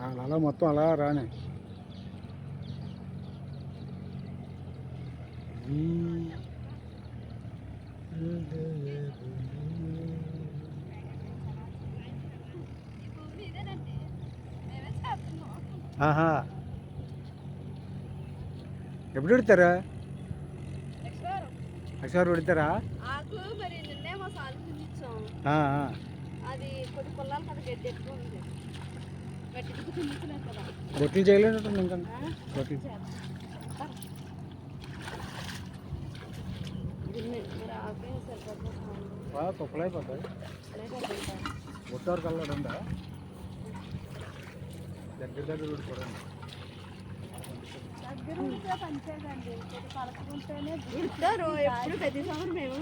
అలా మొత్తం అలా రానే. ఆహా, ఎప్పుడు పెడతారా? అక్షరాలు పెడతారా? రొట్టెలు చేయలేదు ఇంకా రొట్టెలు తొక్కలైపోతాయి. ఒట్టారు కల్లాడు ఉందా దగ్గర దగ్గర చూడండి. ఎప్పుడు ప్రతి సంవత్సరం మేము